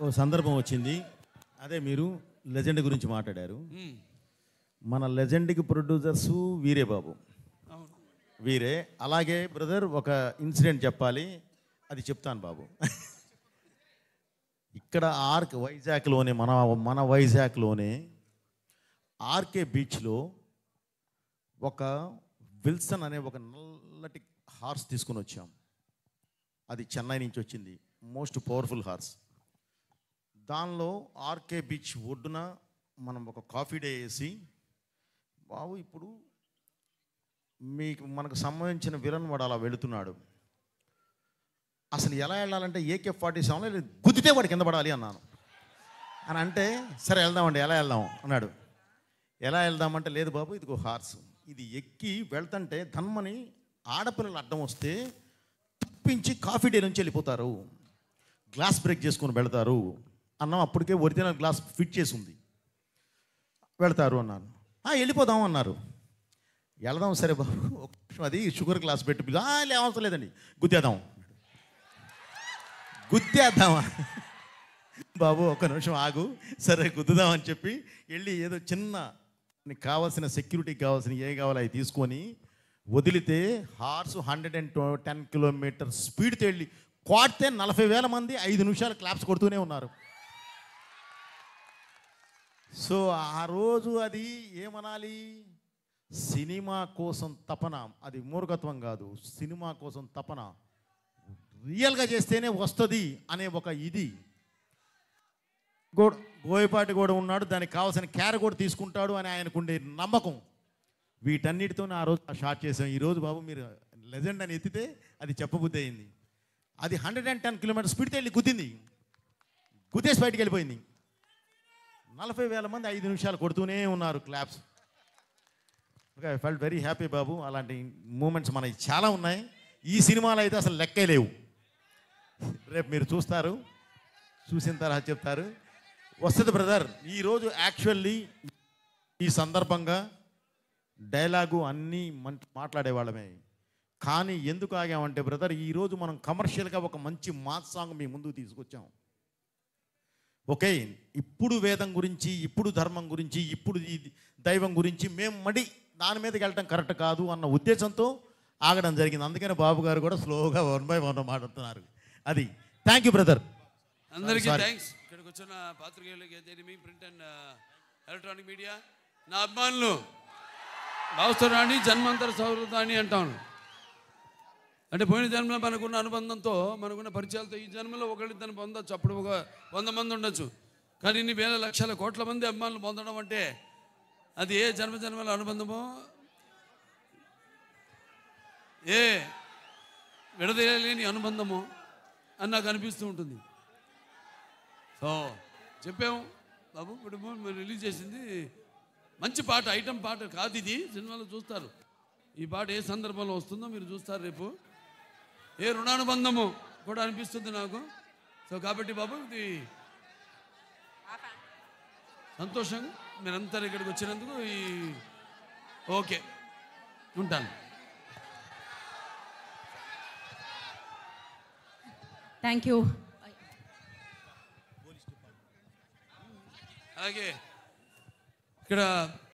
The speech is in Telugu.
ఓ సందర్భం వచ్చింది. అదే మీరు లెజెండ్ గురించి మాట్లాడారు. మన లెజెండ్కి ప్రొడ్యూసర్సు వీరే బాబు, వీరే. అలాగే బ్రదర్ ఒక ఇన్సిడెంట్ చెప్పాలి, అది చెప్తాను బాబు. ఇక్కడ వైజాగ్లోనే మన వైజాగ్లోనే ఆర్కే బీచ్లో ఒక విల్సన్ అనే ఒక నల్లటి హార్స్ తీసుకుని వచ్చాం. అది చెన్నై నుంచి వచ్చింది, మోస్ట్ పవర్ఫుల్ హార్స్. దానిలో ఆర్కే బీచ్ ఒడ్డున మనం ఒక కాఫీ డే వేసి, బాబు ఇప్పుడు మనకు సంబంధించిన విలన్ వాడు అలా వెళుతున్నాడు, అసలు ఎలా వెళ్ళాలంటే AK-47 గుద్దితే వాడు కింద పడాలి అన్నాను. అని అంటే సరే వెళ్దామండి, ఎలా వెళ్దాం అన్నాడు. ఎలా వెళ్దామంటే లేదు బాబు ఇది ఒక హార్స్, ఇది ఎక్కి వెళ్తుంటే ధన్మని ఆడపిల్లలు అడ్డం వస్తే తప్పించి కాఫీ డే నుంచి వెళ్ళిపోతారు, గ్లాస్ బ్రేక్ చేసుకొని వెళ్తారు అన్నాం. అప్పటికే ఒరిజినల్ గ్లాస్ ఫిట్ చేసి ఉంది, వెళ్తారు అన్నాను. వెళ్ళిపోదాం అన్నారు. వెళదాం సరే బాబు, ఒక నిమిషం అది షుగర్ గ్లాస్ పెట్టి అవసరం లేదండి గుద్దేద్దామా బాబు, ఒక నిమిషం ఆగు, సరే గుద్దుదామని చెప్పి వెళ్ళి ఏదో చిన్న నీకు కావాల్సిన సెక్యూరిటీకి కావాల్సిన ఏ కావాలో అవి తీసుకొని వదిలితే హార్స్ 110 కిలోమీటర్ స్పీడ్తో వెళ్ళి కొడితే 40,000 మంది 5 నిమిషాలు క్లాప్స్ కొడుతూనే ఉన్నారు. సో ఆ రోజు అది ఏమనాలి, సినిమా కోసం తపన, అది మూర్ఖత్వం కాదు, సినిమా కోసం తపన, రియల్గా చేస్తేనే వస్తుంది అనే ఒక ఇది. బోయపాటి కూడా ఉన్నాడు, దానికి కావాల్సిన కేర్ కూడా తీసుకుంటాడు అని ఆయనకుండే నమ్మకం. వీటన్నిటితోనే ఆ రోజు షార్ట్ చేసాం. ఈరోజు బాబు మీరు లెజెండ్ అని ఎత్తితే అది చెప్పబుద్ధి అయింది. అది 110 కిలోమీటర్ స్పీడ్తో వెళ్ళి గుద్దేసి బయటికి వెళ్ళిపోయింది. 40,000 మంది 5 నిమిషాలు కొడుతూనే ఉన్నారు claps. Okay, I felt very happy బాబు. అలాంటి మూమెంట్స్ మనకి చాలా ఉన్నాయి. ఈ సినిమాలో అయితే అసలు లెక్కే లేవు. రేపు మీరు చూస్తారు, చూసిన తర్వాత చెప్తారు. వస్తుంది బ్రదర్. ఈరోజు యాక్చువల్లీ ఈ సందర్భంగా డైలాగు అన్నీ మాట్లాడేవాళ్ళమే, కానీ ఎందుకు ఆగామంటే బ్రదర్, ఈరోజు మనం కమర్షియల్గా ఒక మంచి మాస్ సాంగ్ మీ ముందుకు తీసుకొచ్చాం. ఓకే, ఇప్పుడు వేదం గురించి, ఇప్పుడు ధర్మం గురించి, ఇప్పుడు ఈ దైవం గురించి మేము దాని మీదకి వెళ్ళటం కరెక్ట్ కాదు అన్న ఉద్దేశంతో ఆగడం జరిగింది. అందుకని బాబు గారు కూడా స్లోగా 1 by 1 మాట్లాడుతున్నారు. అది థ్యాంక్ యూ బ్రదర్, అందరికీ థ్యాంక్స్. ఇక్కడికి వచ్చిన పాత్రికేయులకి, ప్రింట్ అండ్ ఎలక్ట్రానిక్ మీడియా, నా అభిమానులు, భావస్థరాణి జన్మాంతర సౌహృదాన్ని అంటాను. అంటే పోయిన జన్మలో మనకున్న అనుబంధంతో, మనకున్న పరిచయాలతో ఈ జన్మలో ఒకళ్ళిద్దరిని పొందొచ్చు, అప్పుడు ఒక 100 మంది ఉండొచ్చు. కానీ ఇన్ని వేల లక్షల కోట్ల మంది అభిమానులు పొందడం అంటే అది ఏ జన్మల అనుబంధమో, ఏ విడదీయలేని అనుబంధమో అని నాకు అనిపిస్తూ ఉంటుంది. సో చెప్పాము బాబు, ఇప్పుడు మీరు రిలీజ్ చేసింది మంచి పాట, ఐటమ్ పాట కాదు ఇది. సినిమాలో చూస్తారు ఈ పాట ఏ సందర్భంలో వస్తుందో మీరు చూస్తారు రేపు. ఏ రుణానుబంధము కూడా అనిపిస్తుంది నాకు. సో కాబట్టి బాబు ఇది సంతోషంగా మీరంతా ఇక్కడికి వచ్చినందుకు ఓకే ఉంటాను. Thank you. అలాగే ఇక్కడ